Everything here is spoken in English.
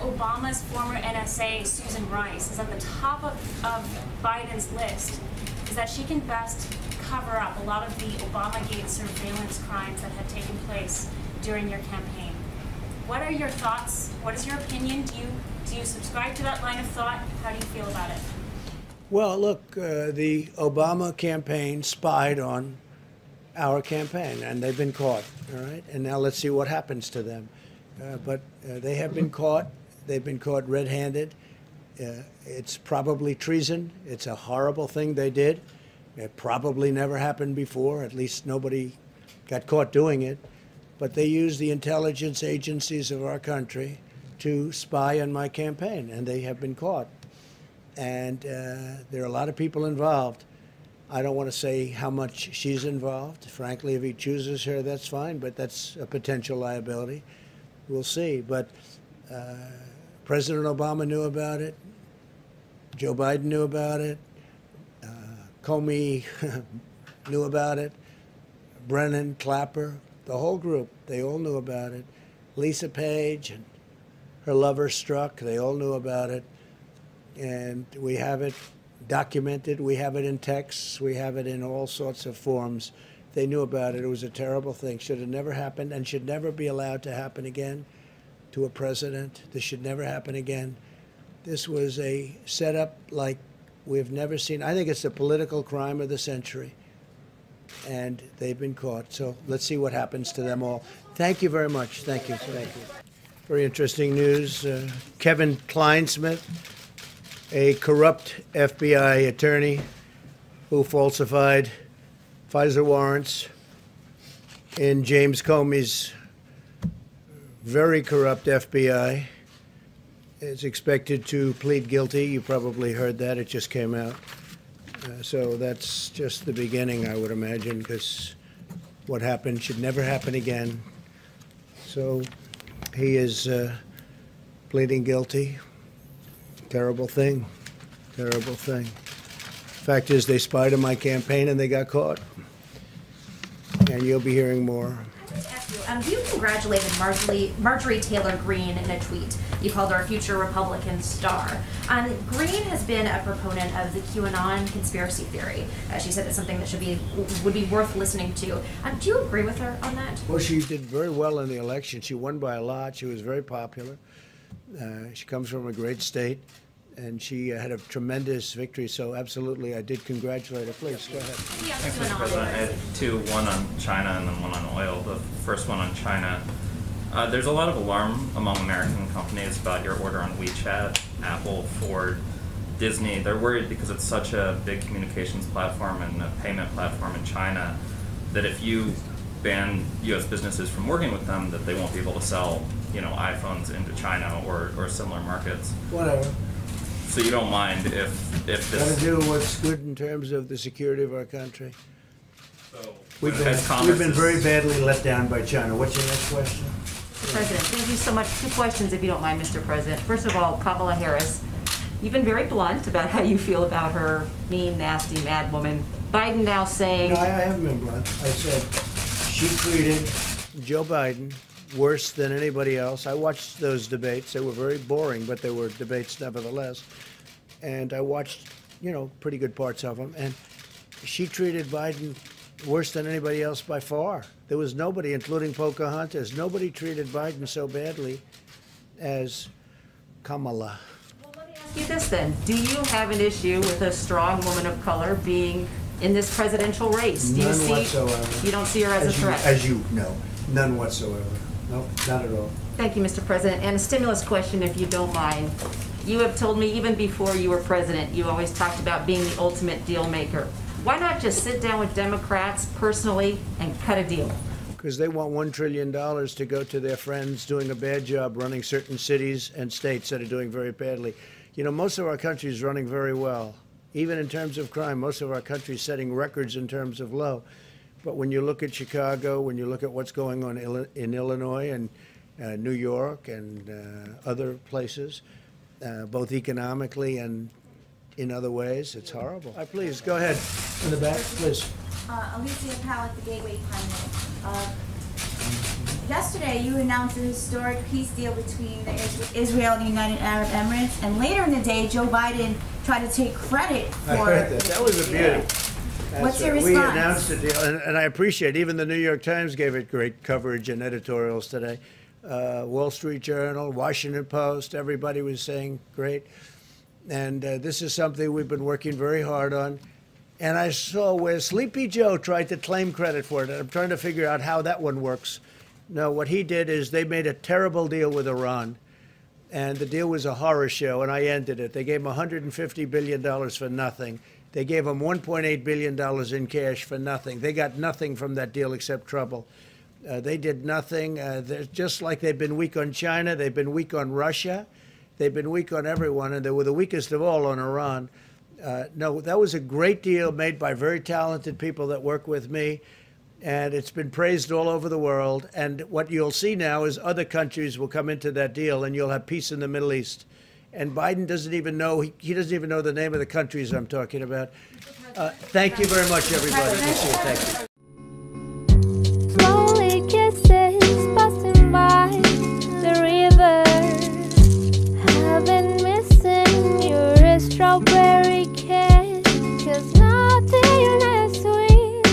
Obama's former NSA, Susan Rice, is at the top of Biden's list, is that she can best cover up a lot of the ObamaGate surveillance crimes that had taken place during your campaign. What are your thoughts? What is your opinion? Do you subscribe to that line of thought? How do you feel about it? Well, look, the Obama campaign spied on our campaign, and they've been caught, all right? And now let's see what happens to them. But they have been caught. They've been caught red-handed. It's probably treason. It's a horrible thing they did. It probably never happened before. At least nobody got caught doing it. But they used the intelligence agencies of our country to spy on my campaign, and they have been caught. And there are a lot of people involved. I don't want to say how much she's involved. Frankly, if he chooses her, that's fine, but that's a potential liability. We'll see. But President Obama knew about it. Joe Biden knew about it. Comey knew about it. Brennan, Clapper, the whole group, they all knew about it. Lisa Page and her lover Strzok, they all knew about it. And we have it documented. We have it in texts. We have it in all sorts of forms. They knew about it. It was a terrible thing. Should have never happened and should never be allowed to happen again to a president. This should never happen again. This was a setup like we've never seen. I think it's the political crime of the century. And they've been caught. So let's see what happens to them all. Thank you very much. Thank you. Thank you. Very interesting news. Kevin Kleinsmith, a corrupt FBI attorney who falsified FISA warrants in James Comey's very corrupt FBI, is expected to plead guilty. You probably heard that. It just came out. So that's just the beginning, I would imagine, because what happened should never happen again. So he is pleading guilty. Terrible thing. Terrible thing. Fact is, they spied on my campaign and they got caught. And you'll be hearing more. You congratulated Marjorie Taylor Greene in a tweet. You called her a future Republican star. Greene has been a proponent of the QAnon conspiracy theory. She said it's something that would be worth listening to. Do you agree with her on that? Well, she did very well in the election. She won by a lot. She was very popular. She comes from a great state, and she had a tremendous victory. So, absolutely, I did congratulate her. Please, go ahead. Thanks, Mr. President. I had two, one on China and then one on oil. The first one on China. There's a lot of alarm among American companies about your order on WeChat, Apple, Ford, Disney. They're worried because it's such a big communications platform and a payment platform in China that if you ban U.S. businesses from working with them, that they won't be able to sell, iPhones into China or similar markets. Whatever. So you don't mind if this... Got to do what's good in terms of the security of our country. So, We've been very badly let down by China. What's your next question? Mr. President, thank you so much. Two questions, if you don't mind, Mr. President. First of all, Kamala Harris, you've been very blunt about how you feel about her mean, nasty, mad woman. Biden now saying... No, I haven't been blunt. I said she treated Joe Biden worse than anybody else. I watched those debates. They were very boring, but they were debates nevertheless. And I watched, pretty good parts of them. And she treated Biden worse than anybody else by far. There was nobody, including Pocahontas, nobody treated Biden so badly as Kamala. Well, let me ask you this then. Do you have an issue with a strong woman of color being in this presidential race? Do None whatsoever. You don't see her as a threat? As you know, none whatsoever. No, not at all. Thank you, Mr. President. And a stimulus question, if you don't mind. You have told me even before you were president, you always talked about being the ultimate deal maker. Why not just sit down with Democrats personally and cut a deal? Because they want $1 trillion to go to their friends doing a bad job running certain cities and states that are doing very badly. Most of our country is running very well. Even in terms of crime, most of our country is setting records in terms of low. But when you look at Chicago, when you look at what's going on in Illinois and New York and other places, both economically and in other ways, it's horrible. Please, go ahead. In the back, please. Alicia Powell at the Gateway Pioneer. yesterday you announced a historic peace deal between Israel and the United Arab Emirates, and later in the day, Joe Biden tried to take credit for I heard that. That was a beauty. What's your We response? announced the deal, and I appreciate it. Even the New York Times gave it great coverage and editorials today. Wall Street Journal, Washington Post, everybody was saying great. And this is something we've been working very hard on. And I saw where Sleepy Joe tried to claim credit for it. And I'm trying to figure out how that one works. No, what he did is they made a terrible deal with Iran. And the deal was a horror show, and I ended it. They gave him $150 billion for nothing. They gave him $1.8 billion in cash for nothing. They got nothing from that deal except trouble. They did nothing. They're just like they've been weak on China. They've been weak on Russia. They've been weak on everyone, and they were the weakest of all on Iran. No, that was a great deal made by very talented people that work with me, and it's been praised all over the world. And what you'll see now is other countries will come into that deal, and you'll have peace in the Middle East. And Biden doesn't even know, he doesn't even know the name of the countries I'm talking about. Thank you very much, everybody. Appreciate it. Thank you. Slowly kisses passing by the river. I've been missing your strawberry kiss, 'cause nothing as sweet.